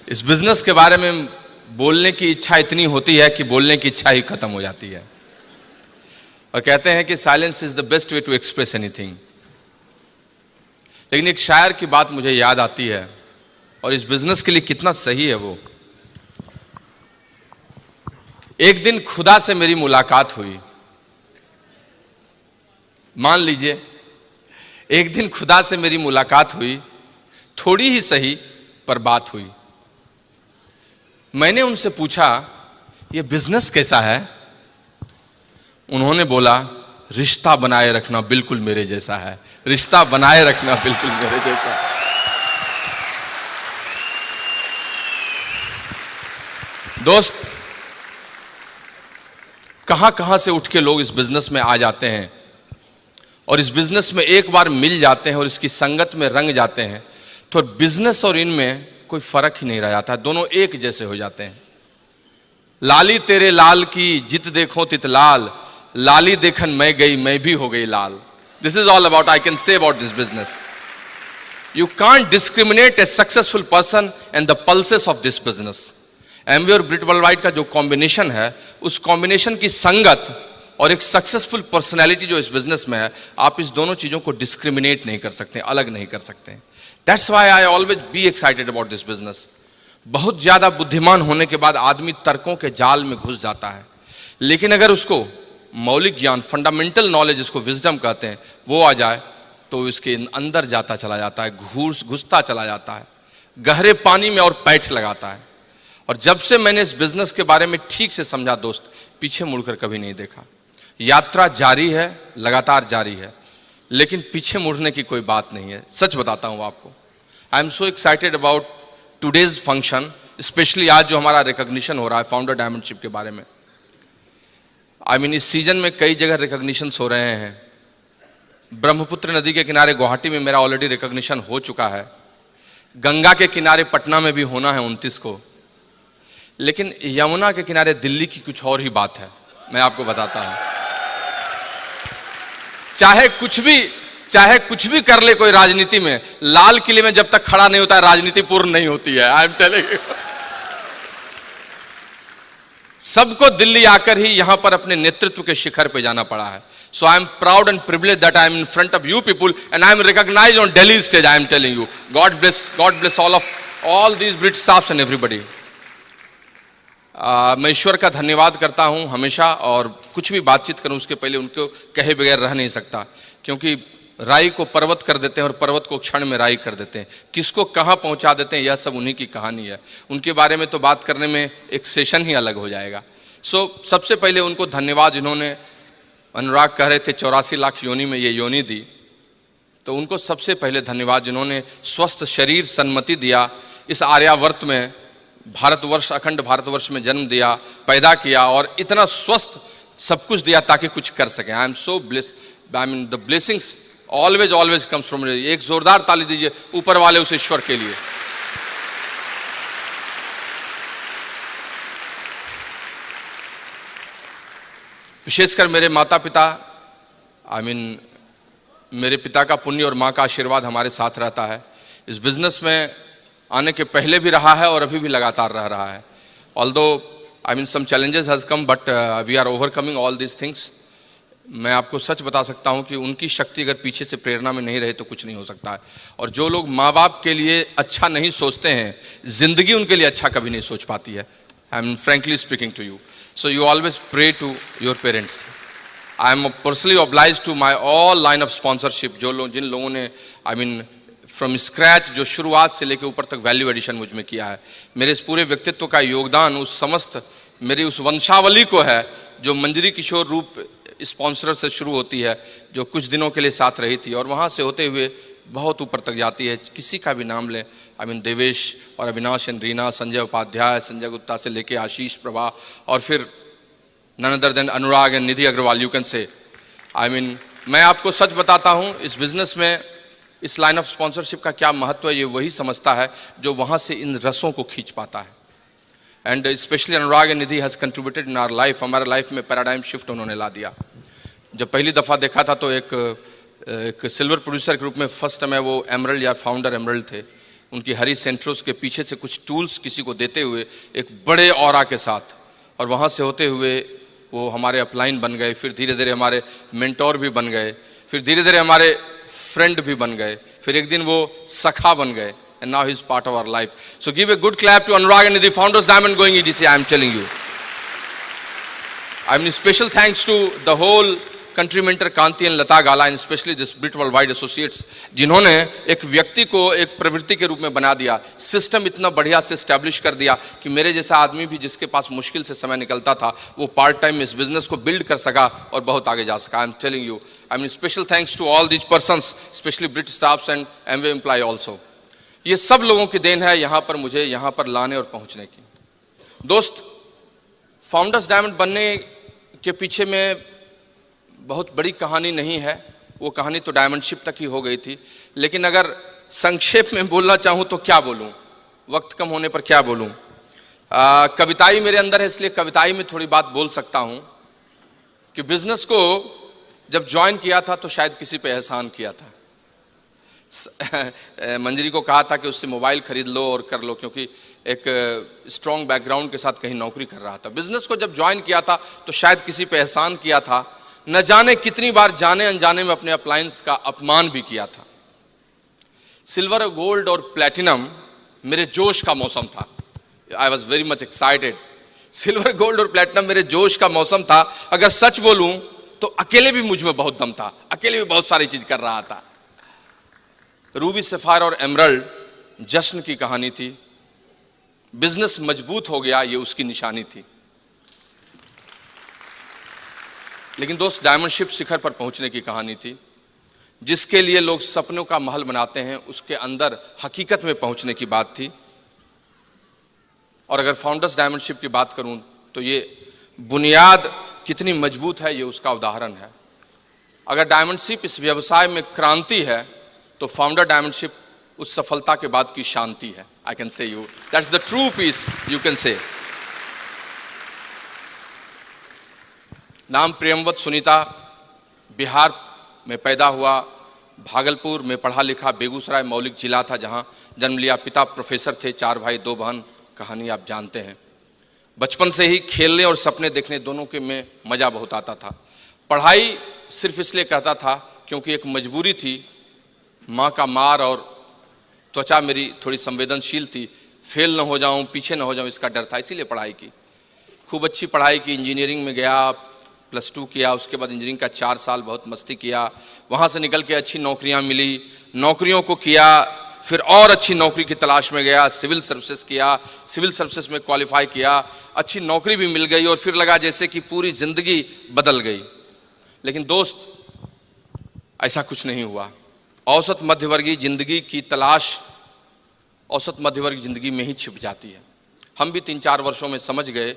इस बिजनेस के बारे में बोलने की इच्छा इतनी होती है कि बोलने की इच्छा ही खत्म हो जाती है। और कहते हैं कि silence is the best way to express anything. लेकिन एक शायर की बात मुझे याद आती है और इस बिजनेस के लिए कितना सही है वो। एक दिन खुदा से मेरी मुलाकात हुई। मान लीजिए एक दिन खुदा से मेरी मुलाकात हुई, थोड़ी ही सही पर बात हुई। मैंने उनसे पूछा ये बिजनेस कैसा है? उन्होंने बोला रिश्ता बनाए रखना बिल्कुल मेरे जैसा है, रिश्ता बनाए रखना बिल्कुल मेरे जैसा है। दोस्त, कहां कहां से उठ के लोग इस बिजनेस में आ जाते हैं और इस बिजनेस में एक बार मिल जाते हैं और इसकी संगत में रंग जाते हैं तो बिजनेस और इनमें कोई फर्क ही नहीं रह जाता, दोनों एक जैसे हो जाते हैं। लाली तेरे लाल की जित देखो तित लाल, लाली देखन मैं गई मैं भी हो गई लाल। This is all about I can say about this business. You can't discriminate a successful person and the pulses of this business. Amway और ब्रिट वर्ल्डवाइड का जो कॉम्बिनेशन है, उस कॉम्बिनेशन की संगत और एक सक्सेसफुल पर्सनैलिटी जो इस बिजनेस में है, आप इस दोनों चीजों को डिस्क्रिमिनेट नहीं कर सकते, अलग नहीं कर सकते। That's why I always be excited about this business. बहुत ज्यादा बुद्धिमान होने के बाद आदमी तर्कों के जाल में घुस जाता है, लेकिन अगर उसको मौलिक ज्ञान, फंडामेंटल नॉलेज, इसको विजडम कहते हैं, वो आ जाए तो इसके अंदर जाता चला जाता है, घुसता चला जाता है, गहरे पानी में और पैठ लगाता है। और जब से मैंने इस बिजनेस के बारे में ठीक से समझा दोस्त, पीछे मुड़कर कभी नहीं देखा। यात्रा जारी है, लगातार जारी है, लेकिन पीछे मुड़ने की कोई बात नहीं है। सच बताता हूं आपको, I am so excited about today's function, specially आज जो हमारा रिकॉग्निशन हो रहा है फाउंडर डायमंडशिप के बारे में। आई मीन इस सीजन में कई जगह रिकॉग्निशन हो रहे हैं। ब्रह्मपुत्र नदी के किनारे गुवाहाटी में मेरा ऑलरेडी रिकॉग्निशन हो चुका है, गंगा के किनारे पटना में भी होना है 29 को, लेकिन यमुना के किनारे दिल्ली की कुछ और ही बात है। मैं आपको बताता हूं, चाहे कुछ भी कर ले कोई राजनीति में, लाल किले में जब तक खड़ा नहीं होता है राजनीति पूर्ण नहीं होती है। आई एम टेलिंग यू, सबको दिल्ली आकर ही यहां पर अपने नेतृत्व के शिखर पे जाना पड़ा है। So I am proud and privilege that I am in front of you people and I am recognized on Delhi stage. I am telling you, God bless all these Britt staffs and everybody. मैं ईश्वर का धन्यवाद करता हूं हमेशा, और कुछ भी बातचीत करूं उसके पहले उनको कहे बगैर रह नहीं सकता, क्योंकि राई को पर्वत कर देते हैं और पर्वत को क्षण में राई कर देते हैं। किसको कहां पहुंचा देते हैं, यह सब उन्हीं की कहानी है। उनके बारे में तो बात करने में एक सेशन ही अलग हो जाएगा। सबसे पहले उनको धन्यवाद, जिन्होंने, अनुराग कह रहे थे 84 लाख योनि में ये योनि दी, तो उनको सबसे पहले धन्यवाद जिन्होंने स्वस्थ शरीर सन्मति दिया, इस आर्यावर्त में भारतवर्ष, अखंड भारतवर्ष में जन्म दिया, पैदा किया और इतना स्वस्थ सब कुछ दिया ताकि कुछ कर सके। I am so blessed. I mean the blessings always comes from. एक जोरदार ताली दीजिए ऊपर वाले उस ईश्वर के लिए। विशेषकर मेरे माता पिता, आई मीन मेरे पिता का पुण्य और माँ का आशीर्वाद हमारे साथ रहता है। इस बिजनेस में आने के पहले भी रहा है और अभी भी लगातार रह रहा है। Although I mean some challenges has come, but we are overcoming all these things. मैं आपको सच बता सकता हूं कि उनकी शक्ति अगर पीछे से प्रेरणा में नहीं रहे तो कुछ नहीं हो सकता है। और जो लोग माँ बाप के लिए अच्छा नहीं सोचते हैं, जिंदगी उनके लिए अच्छा कभी नहीं सोच पाती है। I am frankly speaking to you, so you always pray to your parents. I am personally oblige to my all line of sponsorship, जिन लोगों ने आई मीन फ्रॉम स्क्रैच, जो शुरुआत से लेकर ऊपर तक वैल्यू एडिशन मुझ में किया है। मेरे इस पूरे व्यक्तित्व का योगदान उस समस्त मेरी उस वंशावली को है जो मंजरी किशोर रूप स्पॉन्सर से शुरू होती है, जो कुछ दिनों के लिए साथ रही थी और वहाँ से होते हुए बहुत ऊपर तक जाती है। किसी का भी नाम लें, आई मीन देवेश और अविनाश एंड रीना, संजय उपाध्याय, संजय गुप्ता से लेके आशीष प्रभा, और फिर none other than Anurag and Nidhi Agarwal. You can say, I mean मैं आपको सच बताता हूँ, इस बिजनेस में इस लाइन ऑफ स्पॉन्सरशिप का क्या महत्व है ये वही समझता है जो वहाँ से इन रसों को खींच पाता है। And specially Anurag and Nidhi has contributed in our life. हमारे लाइफ में पैराडाइम शिफ्ट उन्होंने ला दिया। जब पहली दफ़ा देखा था तो एक सिल्वर प्रोड्यूसर के रूप में फर्स्ट टाइम वो एमरल्ड या फाउंडर एमरल्ड थे, उनकी हरी सेंट्रोस के पीछे से कुछ टूल्स किसी को देते हुए एक बड़े ऑरा के साथ, और वहाँ से होते हुए वो हमारे अपलाइन बन गए, फिर धीरे धीरे हमारे मेंटोर भी बन गए, फिर धीरे धीरे हमारे फ्रेंड भी बन गए, फिर एक दिन वो सखा बन गए, and now he's part of our life. So give a good clap to Anurag and Nidhi, Founders Diamond going EDC, I am telling you. I mean, special thanks to the whole country mentor Kanti and Lata Gala, and especially this Brit Worldwide Associates, जिन्होंने एक व्यक्ति को एक प्रवृत्ति के रूप में बना दिया, सिस्टम इतना बढ़िया से एस्टैब्लिश कर दिया कि मेरे जैसा आदमी भी जिसके पास मुश्किल से समय निकलता था, वो पार्ट टाइम इस बिजनेस को बिल्ड कर सका और बहुत आगे जा सका. I am telling you, I mean special thanks to all these persons, specially Britt staffs and Amway employ also. ये सब लोगों की देन है यहाँ पर मुझे यहाँ पर लाने और पहुँचने की. दोस्त, फाउंडर्स डायमंड बनने के पीछे में बहुत बड़ी कहानी नहीं है, वो कहानी तो डायमंडशिप तक ही हो गई थी. लेकिन अगर संक्षेप में बोलना चाहूँ तो क्या बोलूँ, वक्त कम होने पर क्या बोलूँ. कविताई मेरे अंदर है, इसलिए कविताई में थोड़ी बात बोल सकता हूँ कि बिजनेस को जब ज्वाइन किया था तो शायद किसी पे एहसान किया था. मंजरी को कहा था कि उससे मोबाइल खरीद लो और कर लो, क्योंकि एक स्ट्रॉन्ग बैकग्राउंड के साथ कहीं नौकरी कर रहा था. बिजनेस को जब ज्वाइन किया था तो शायद किसी पे एहसान किया था, न जाने कितनी बार जाने अनजाने में अपने अपलायंस का अपमान भी किया था. सिल्वर, गोल्ड और प्लैटिनम मेरे जोश का मौसम था. I was very much excited. Silver, gold और प्लैटिनम मेरे जोश का मौसम था. अगर सच बोलूं तो अकेले भी मुझ में बहुत दम था, अकेले भी बहुत सारी चीज कर रहा था. रूबी, सफायर और एमरल्ड जश्न की कहानी थी. बिजनेस मजबूत हो गया, ये उसकी निशानी थी. लेकिन दोस्त, डायमंडशिप शिखर पर पहुंचने की कहानी थी. जिसके लिए लोग सपनों का महल बनाते हैं, उसके अंदर हकीकत में पहुंचने की बात थी. और अगर फाउंडर्स डायमंडशिप की बात करूं तो ये बुनियाद कितनी मजबूत है, ये उसका उदाहरण है. अगर डायमंडशिप इस व्यवसाय में क्रांति है तो फाउंडर डायमंडशिप उस सफलता के बाद की शांति है. I can say you that's the true peace, you can say. नाम प्रियमवत सुनीता, बिहार में पैदा हुआ, भागलपुर में पढ़ा लिखा, बेगूसराय मौलिक जिला था जहां जन्म लिया. पिता प्रोफेसर थे, 4 भाई 2 बहन, कहानी आप जानते हैं. बचपन से ही खेलने और सपने देखने दोनों के में मजा बहुत आता था. पढ़ाई सिर्फ इसलिए कहता था क्योंकि एक मजबूरी थी. माँ का मार और त्वचा मेरी थोड़ी संवेदनशील थी, फेल न हो जाऊं, पीछे न हो जाऊं, इसका डर था, इसीलिए पढ़ाई की. खूब अच्छी पढ़ाई की, इंजीनियरिंग में गया, +2 किया, उसके बाद इंजीनियरिंग का 4 साल बहुत मस्ती किया. वहाँ से निकल के अच्छी नौकरियाँ मिली, नौकरियों को किया, फिर और अच्छी नौकरी की तलाश में गया, सिविल सर्विसेज किया, सिविल सर्विसेज में क्वालिफाई किया, अच्छी नौकरी भी मिल गई और फिर लगा जैसे कि पूरी जिंदगी बदल गई. लेकिन दोस्त, ऐसा कुछ नहीं हुआ. औसत मध्यवर्गीय जिंदगी की तलाश औसत मध्यवर्गीय जिंदगी में ही छिप जाती है. हम भी 3-4 वर्षों में समझ गए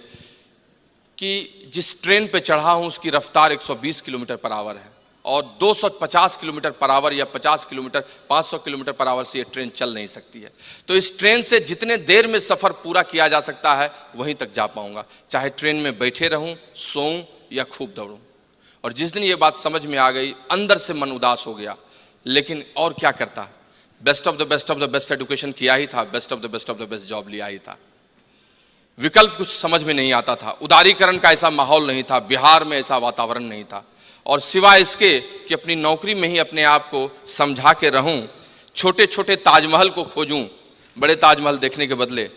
कि जिस ट्रेन पे चढ़ा हूं उसकी रफ्तार 120 किलोमीटर पर आवर है और 250 किलोमीटर पर आवर या 50 किलोमीटर 500 किलोमीटर पर आवर से ये ट्रेन चल नहीं सकती है. तो इस ट्रेन से जितने देर में सफ़र पूरा किया जा सकता है वहीं तक जा पाऊंगा, चाहे ट्रेन में बैठे रहूं, सोऊं या खूब दौड़ूं. और जिस दिन ये बात समझ में आ गई, अंदर से मन उदास हो गया. लेकिन और क्या करता, best of the best education किया ही था, best of the best job लिया ही था. विकल्प कुछ समझ में नहीं आता था. उदारीकरण का ऐसा माहौल नहीं था, बिहार में ऐसा वातावरण नहीं था. और सिवाय इसके कि अपनी नौकरी में ही अपने आप को समझा के रहूं, छोटे छोटे ताजमहल को खोजूं, बड़े ताजमहल देखने के बदले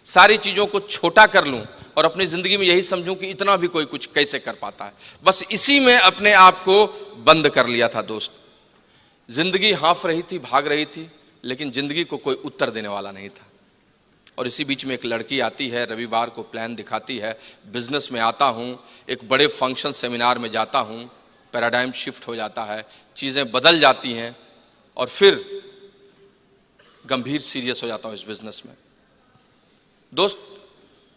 सारी चीज़ों को छोटा कर लूं और अपनी ज़िंदगी में यही समझूं कि इतना भी कोई कुछ कैसे कर पाता है. बस इसी में अपने आप को बंद कर लिया था. दोस्त, जिंदगी हाँफ रही थी, भाग रही थी, लेकिन जिंदगी को कोई उत्तर देने वाला नहीं था. और इसी बीच में एक लड़की आती है, रविवार को प्लान दिखाती है, बिजनेस में आता हूँ, एक बड़े फंक्शन सेमिनार में जाता हूँ, पैराडाइम शिफ्ट हो जाता है, चीज़ें बदल जाती हैं और फिर गंभीर सीरियस हो जाता हूँ इस बिजनेस में. दोस्त,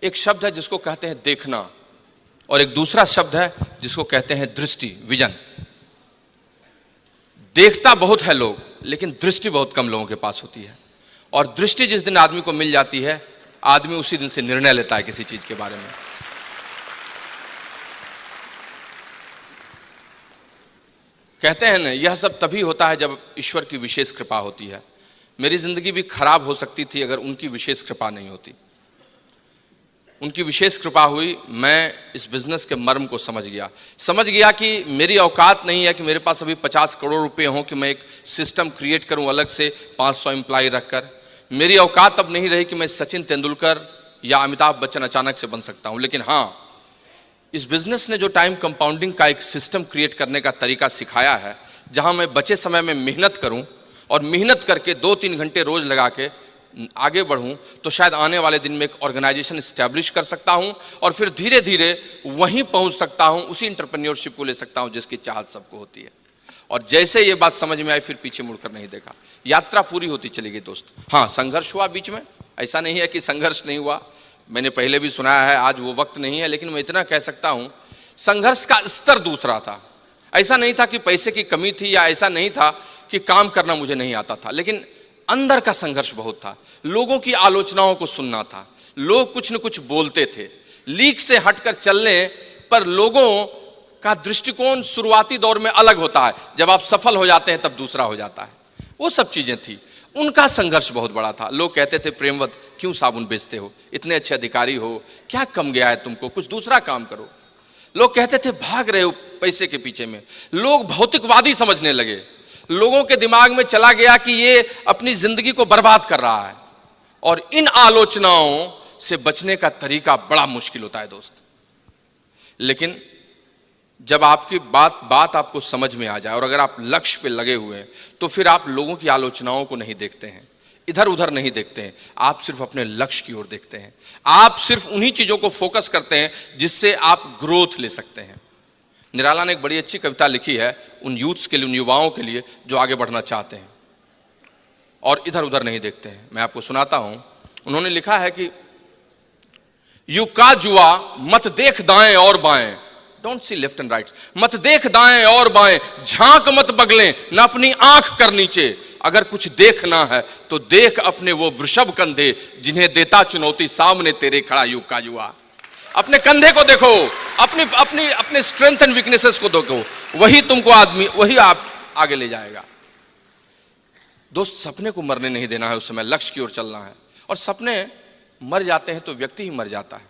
एक शब्द है जिसको कहते हैं देखना और एक दूसरा शब्द है जिसको कहते हैं दृष्टि, विजन. देखता बहुत है लोग, लेकिन दृष्टि बहुत कम लोगों के पास होती है. और दृष्टि जिस दिन आदमी को मिल जाती है, आदमी उसी दिन से निर्णय लेता है किसी चीज के बारे में. कहते हैं ना, यह सब तभी होता है जब ईश्वर की विशेष कृपा होती है. मेरी जिंदगी भी खराब हो सकती थी अगर उनकी विशेष कृपा नहीं होती। उनकी विशेष कृपा हुई, मैं इस बिजनेस के मर्म को समझ गया कि मेरी औकात नहीं है कि मेरे पास अभी 50 करोड़ रुपए हों कि मैं एक सिस्टम क्रिएट करूं अलग से 500 एम्प्लॉय रखकर। मेरी औकात अब नहीं रही कि मैं सचिन तेंदुलकर या अमिताभ बच्चन अचानक से बन सकता हूं। लेकिन हाँ, इस बिजनेस ने जो टाइम कंपाउंडिंग का एक सिस्टम क्रिएट करने का तरीका सिखाया है, जहां मैं बचे समय में मेहनत करूं और मेहनत करके 2-3 घंटे रोज लगा के आगे बढ़ूं, तो शायद आने वाले दिन में एक ऑर्गेनाइजेशन स्टैब्लिश कर सकता हूं और फिर धीरे धीरे वहीं पहुंच सकता हूं, उसी एंटरप्रेन्योरशिप को ले सकता हूं जिसकी चाहत सबको होती है। और जैसे ये बात समझ में आई, फिर पीछे मुड़कर नहीं देखा। यात्रा पूरी होती चली गई दोस्त। हाँ, संघर्ष हुआ बीच में, ऐसा नहीं है कि संघर्ष नहीं हुआ, मैंने पहले भी सुनाया है, आज वो वक्त नहीं है। लेकिन मैं इतना कह सकता हूं, संघर्ष का स्तर दूसरा था। ऐसा नहीं था कि पैसे की कमी थी या ऐसा नहीं था कि काम करना मुझे नहीं आता था, लेकिन अंदर का संघर्ष बहुत था। लोगों की आलोचनाओं को सुनना था, लोग कुछ न कुछ बोलते थे, लीक से हटकर चलने पर लोगों का दृष्टिकोण शुरुआती दौर में अलग होता है, जब आप सफल हो जाते हैं तब दूसरा हो जाता है। वो सब चीजें थी। उनका संघर्ष बहुत बड़ा था। लोग कहते थे, प्रेमवत क्यों साबुन बेचते हो, इतने अच्छे अधिकारी हो, क्या कम गया है तुमको, कुछ दूसरा काम करो। लोग कहते थे, भाग रहे हो पैसे के पीछे में। लोग भौतिकवादी समझने लगे। लोगों के दिमाग में चला गया कि ये अपनी जिंदगी को बर्बाद कर रहा है। और इन आलोचनाओं से बचने का तरीका बड़ा मुश्किल होता है दोस्त। लेकिन जब आपकी बात आपको समझ में आ जाए और अगर आप लक्ष्य पे लगे हुए हैं, तो फिर आप लोगों की आलोचनाओं को नहीं देखते हैं, इधर उधर नहीं देखते हैं, आप सिर्फ अपने लक्ष्य की ओर देखते हैं। आप सिर्फ उन्हीं चीजों को फोकस करते हैं जिससे आप ग्रोथ ले सकते हैं। निराला ने एक बड़ी अच्छी कविता लिखी है उन यूथ्स के लिए, उन युवाओं के लिए जो आगे बढ़ना चाहते हैं और इधर उधर नहीं देखते हैं। मैं आपको सुनाता हूं। उन्होंने लिखा है कि युग का जुआ मत देख दाएं और बाएं, don't see left and right, मत देख दाएं और बाएं, झांक मत बगलें, न अपनी आंख कर नीचे। अगर कुछ देखना है तो देख अपने वो वृषभ कंधे, जिन्हें देता चुनौती सामने तेरे खड़ा युग का जुआ। अपने कंधे को देखो, अपने स्ट्रेंथ एंड वीकनेसेस को देखो, वही तुमको वही आप आगे ले जाएगा। दोस्त, सपने को मरने नहीं देना है, उस समय लक्ष्य की ओर चलना है। और सपने मर जाते हैं तो व्यक्ति ही मर जाता है।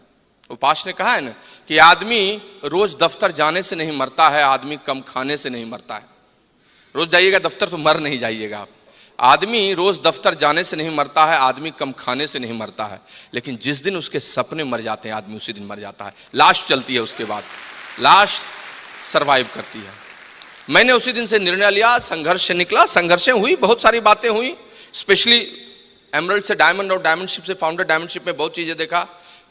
उपास ने कहा है ना कि आदमी रोज दफ्तर जाने से नहीं मरता है, आदमी कम खाने से नहीं मरता है। रोज जाइएगा दफ्तर तो मर नहीं जाइएगा आप। आदमी रोज दफ्तर जाने से नहीं मरता है, आदमी कम खाने से नहीं मरता है। लेकिन जिस दिन उसके सपने मर जाते हैं, आदमी उसी दिन मर जाता है। लाश चलती है, उसके बाद लाश सरवाइव करती है। मैंने उसी दिन से निर्णय लिया, संघर्ष से निकला, संघर्षें हुई, बहुत सारी बातें हुई, स्पेशली एमरल्ड से डायमंड और डायमंडशिप से फाउंडर डायमंडशिप में बहुत चीजें देखा।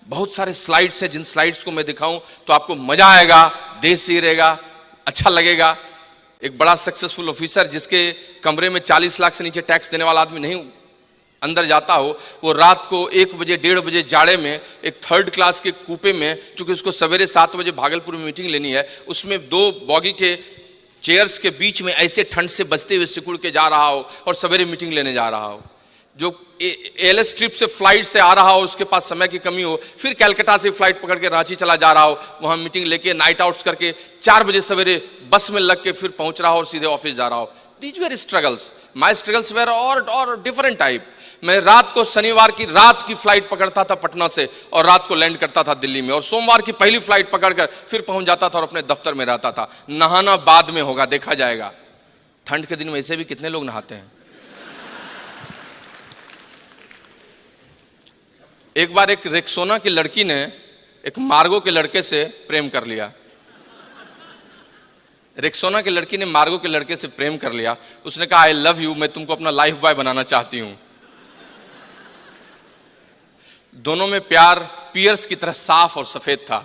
बहुत सारे स्लाइड्स हैं, जिन स्लाइड्स को मैं दिखाऊं तो आपको मजा आएगा, देश ही रहेगा, अच्छा लगेगा। एक बड़ा सक्सेसफुल ऑफिसर जिसके कमरे में 40 लाख से नीचे टैक्स देने वाला आदमी नहीं अंदर जाता हो, वो रात को 1 बजे 1:30 बजे जाड़े में एक 3rd क्लास के कूपे में, चूंकि उसको सवेरे 7 बजे भागलपुर में मीटिंग लेनी है, उसमें 2 बॉगी के चेयर्स के बीच में ऐसे ठंड से बचते हुए सिकुड़ के जा रहा हो और सवेरे मीटिंग लेने जा रहा हो। जो एलएस ट्रिप से फ्लाइट से आ रहा हो, उसके पास समय की कमी हो, फिर कलकत्ता से फ्लाइट पकड़ के रांची चला जा रहा हो, वहां मीटिंग लेके नाइट आउट्स करके 4 बजे सवेरे बस में लग के फिर पहुंच रहा हो और सीधे ऑफिस जा रहा हो। These were struggles, my struggles were और डिफरेंट टाइप। मैं रात को शनिवार की रात की फ्लाइट पकड़ता था पटना से और रात को लैंड करता था दिल्ली में, और सोमवार की पहली फ्लाइट पकड़कर फिर पहुंच जाता था और अपने दफ्तर में रहता था। नहाना बाद में होगा, देखा जाएगा। ठंड के दिन में ऐसे भी कितने लोग नहाते हैं। एक बार एक रेक्सोना की लड़की ने एक मार्गो के लड़के से प्रेम कर लिया। रेक्सोना की लड़की ने मार्गो के लड़के से प्रेम कर लिया। उसने कहा, आई लव यू, मैं तुमको अपना लाइफ बॉय बनाना चाहती हूं। दोनों में प्यार पियर्स की तरह साफ और सफेद था।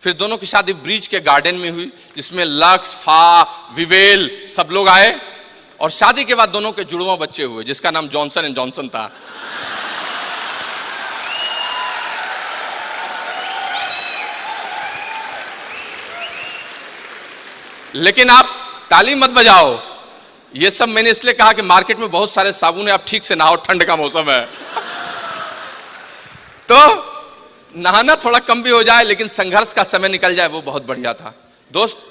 फिर दोनों की शादी ब्रिज के गार्डन में हुई, जिसमें लक्स, फा, विवेल सब लोग आए, और शादी के बाद दोनों के जुड़वा बच्चे हुए, जिसका नाम जॉनसन एंड जॉनसन था। लेकिन आप ताली मत बजाओ, ये सब मैंने इसलिए कहा कि मार्केट में बहुत सारे साबुन है, आप ठीक से नहाओ, ठंड का मौसम है। तो नहाना थोड़ा कम भी हो जाए, लेकिन संघर्ष का समय निकल जाए, वो बहुत बढ़िया था। दोस्त,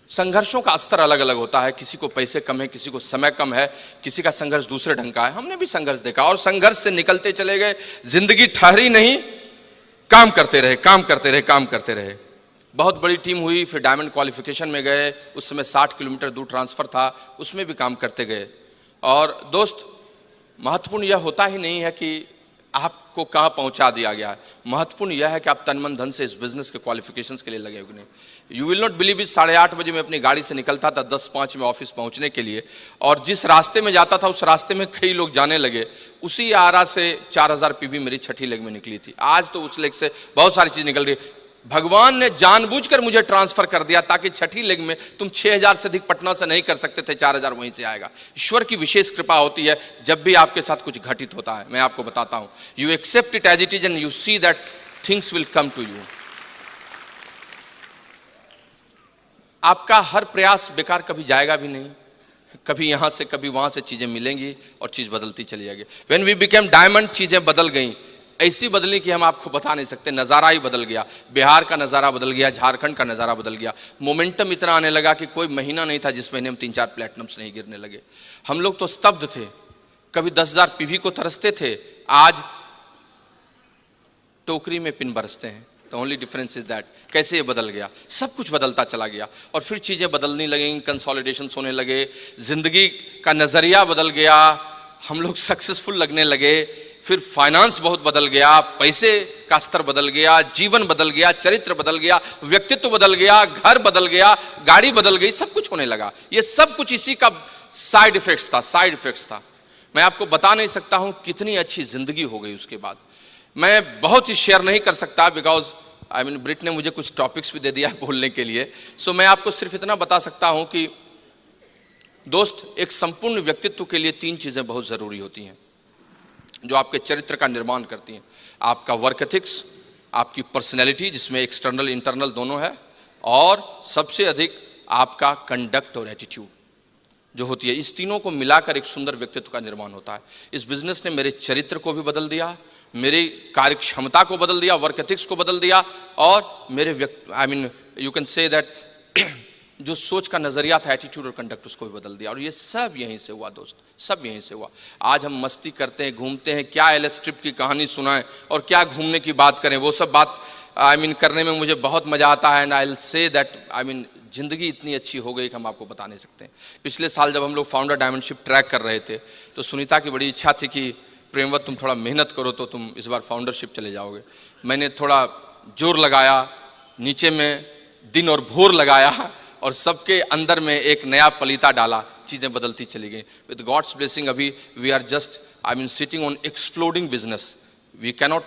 संघर्षों का स्तर अलग अलग होता है, किसी को पैसे कम है, किसी को समय कम है, किसी का संघर्ष दूसरे ढंग का है। हमने भी संघर्ष देखा और संघर्ष से निकलते चले गए। जिंदगी ठहरी नहीं, काम करते रहे, काम करते रहे, काम करते रहे। बहुत बड़ी टीम हुई, फिर डायमंड क्वालिफिकेशन में गए। उस समय 60 किलोमीटर दूर ट्रांसफर था, उसमें भी काम करते गए। और दोस्त, महत्वपूर्ण यह होता ही नहीं है कि आपको कहाँ पहुंचा दिया गया है, महत्वपूर्ण यह है कि आप तन मन धन से इस बिजनेस के क्वालिफिकेशंस के लिए लगे हुए नहीं। You will not believe it, 8:30 बजे मैं अपनी गाड़ी से निकलता था 10:05 में ऑफिस पहुंचने के लिए, और जिस रास्ते में जाता था उस रास्ते में कई लोग जाने लगे। उसी आरा से 4000 पीवी मेरी छठी लेग में निकली थी। आज तो उस लेग से बहुत सारी चीज निकल रही। भगवान ने जानबूझकर मुझे ट्रांसफर कर दिया ताकि छठी लेग में तुम 6000 से अधिक पटना से नहीं कर सकते थे, 4000 वहीं से आएगा। ईश्वर की विशेष कृपा होती है जब भी आपके साथ कुछ घटित होता है। मैं आपको बताता हूं, you accept it as it is and you see that things will come to you. आपका हर प्रयास बेकार कभी जाएगा भी नहीं, कभी यहां से कभी वहां से चीजें मिलेंगी और चीज बदलती चली जाएगी। व्हेन वी बिकेम डायमंड, चीजें बदल गई, ऐसी बदली कि हम आपको बता नहीं सकते। नज़ारा ही बदल गया, बिहार का नज़ारा बदल गया, झारखंड का नज़ारा बदल गया। मोमेंटम इतना आने लगा कि कोई महीना नहीं था जिस महीने हम 3-4 प्लेटिनम्स नहीं गिरने लगे। हम लोग तो स्तब्ध थे, कभी 10,000 पीवी को तरसते थे, आज टोकरी में पिन बरसते हैं। The only difference is that. कैसे ये बदल गया, सब कुछ बदलता चला गया और फिर चीज़ें बदलने लगेंगी, कंसोलिडेशन होने लगे, जिंदगी का नज़रिया बदल गया, हम लोग सक्सेसफुल लगने लगे, फिर फाइनेंस बहुत बदल गया, पैसे का स्तर बदल गया, जीवन बदल गया, चरित्र बदल गया, व्यक्तित्व बदल गया, घर बदल गया, गाड़ी बदल गई, सब कुछ होने लगा। ये सब कुछ इसी का साइड इफेक्ट्स था। मैं आपको बता नहीं सकता हूं कितनी अच्छी जिंदगी हो गई उसके बाद। मैं बहुत ही शेयर नहीं कर सकता बिकॉज ब्रिट ने मुझे कुछ टॉपिक्स भी दे दिया है बोलने के लिए। सो मैं आपको सिर्फ इतना बता सकता हूं कि दोस्त, एक संपूर्ण व्यक्तित्व के लिए 3 चीजें बहुत जरूरी होती हैं जो आपके चरित्र का निर्माण करती हैं। आपका वर्क एथिक्स, आपकी पर्सनैलिटी जिसमें एक्सटर्नल इंटरनल दोनों है, और सबसे अधिक आपका कंडक्ट और एटीट्यूड जो होती है। इस तीनों को मिलाकर एक सुंदर व्यक्तित्व का निर्माण होता है। इस बिजनेस ने मेरे चरित्र को भी बदल दिया, मेरी कार्य क्षमता को बदल दिया, वर्क एथिक्स को बदल दिया, और मेरे यू कैन से दैट जो सोच का नजरिया था, एटीट्यूड और कंडक्ट, उसको भी बदल दिया। और ये सब यहीं से हुआ दोस्त, सब यहीं से हुआ। आज हम मस्ती करते हैं, घूमते हैं, क्या एलएस ट्रिप की कहानी सुनाएं और क्या घूमने की बात करें, वो सब बात करने में मुझे बहुत मजा आता है। And I will say that जिंदगी इतनी अच्छी हो गई कि हम आपको बता नहीं सकते। पिछले साल जब हम लोग फाउंडर डायमंडशिप ट्रैक कर रहे थे तो सुनीता की बड़ी इच्छा थी कि प्रेमवत तुम थोड़ा मेहनत करो तो तुम इस बार फाउंडरशिप चले जाओगे। मैंने थोड़ा जोर लगाया, नीचे में दिन और भोर लगाया और सबके अंदर में एक नया पलीता डाला, चीजें बदलती चली गई। विद गॉड्स ब्लेसिंग अभी we are just sitting on exploding business. We cannot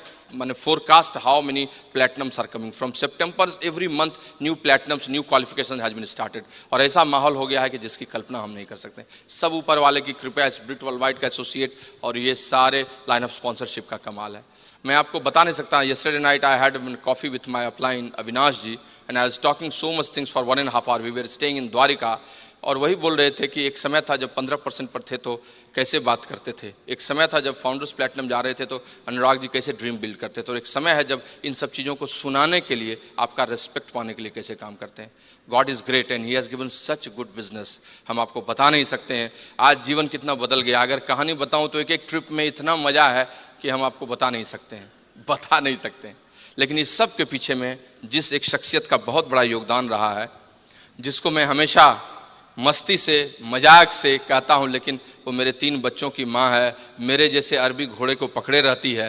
forecast how many platinums are coming from September. Every month new platinums, new qualification has been started. और ऐसा माहौल हो गया है कि जिसकी कल्पना हम नहीं कर सकते। सब ऊपर वाले की कृपया, इस ब्रिट वर्ल्डवाइड का एसोसिएट और ये सारे लाइन ऑफ स्पॉन्सरशिप का कमाल है। मैं आपको बता नहीं सकता। Yesterday night I had coffee with my upline Avinash ji and I was talking so much things for 1.5 hour. We were staying in Dwarka और वही बोल रहे थे कि एक समय था जब 15% पर थे तो कैसे बात करते थे, एक समय था जब फाउंडर्स प्लेटिनम जा रहे थे तो अनुराग जी कैसे ड्रीम बिल्ड करते थे, और एक समय है जब इन सब चीज़ों को सुनाने के लिए, आपका रिस्पेक्ट पाने के लिए कैसे काम करते हैं। God is great and he has given such good business. हम आपको बता नहीं सकते हैं आज जीवन कितना बदल गया। अगर कहानी बताऊँ तो एक ट्रिप में इतना मज़ा है कि हम आपको बता नहीं सकते हैं, बता नहीं सकते हैं। लेकिन इस सब के पीछे में जिस एक शख्सियत का बहुत बड़ा योगदान रहा है, जिसको मैं हमेशा मस्ती से मजाक से कहता हूँ, लेकिन वो मेरे 3 बच्चों की माँ है, मेरे जैसे अरबी घोड़े को पकड़े रहती है,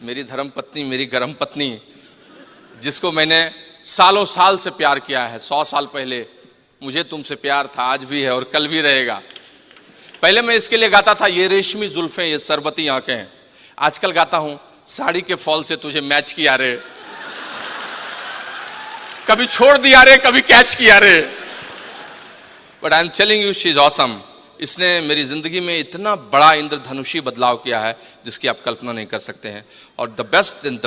मेरी धर्म पत्नी, मेरी गर्म पत्नी, जिसको मैंने सालों साल से प्यार किया है। 100 साल पहले मुझे तुमसे प्यार था, आज भी है और कल भी रहेगा। पहले मैं इसके लिए गाता था ये रेशमी जुल्फें, ये सरबती आंखें हैं। आजकल गाता हूँ साड़ी के फॉल से तुझे मैच किया रे, कभी छोड़ दिया रे, कभी कैच किया रे। But I am telling you she is awesome. इसने मेरी जिंदगी में इतना बड़ा इंद्रधनुषी बदलाव किया है जिसकी आप कल्पना नहीं कर सकते हैं। और the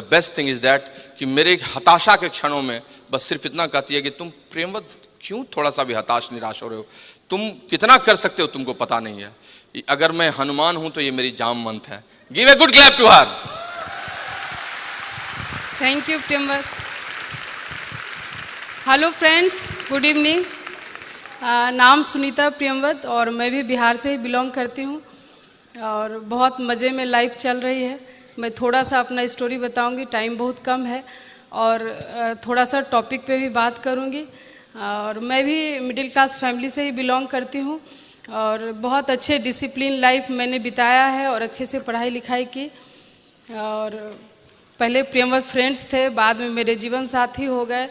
best thing is that कि मेरे हताशा के क्षणों में बस सिर्फ इतना कहती है कि तुम प्रेमवत क्यों थोड़ा सा भी हताश निराश हो रहे हो, तुम कितना कर सकते हो तुमको पता नहीं है। अगर मैं हनुमान हूं तो ये मेरी जामवंत है। Give a good clap to her. Thank you Premvat. Hello friends, good evening. नाम सुनीता प्रियमवत और मैं भी बिहार से ही बिलोंग करती हूँ और बहुत मज़े में लाइफ चल रही है। मैं थोड़ा सा अपना स्टोरी बताऊंगी, टाइम बहुत कम है और थोड़ा सा टॉपिक पे भी बात करूंगी। और मैं भी मिडिल क्लास फैमिली से ही बिलोंग करती हूँ और बहुत अच्छे डिसिप्लिन लाइफ मैंने बिताया है और अच्छे से पढ़ाई लिखाई की। और पहले प्रियमवत फ्रेंड्स थे, बाद में मेरे जीवन साथी हो गए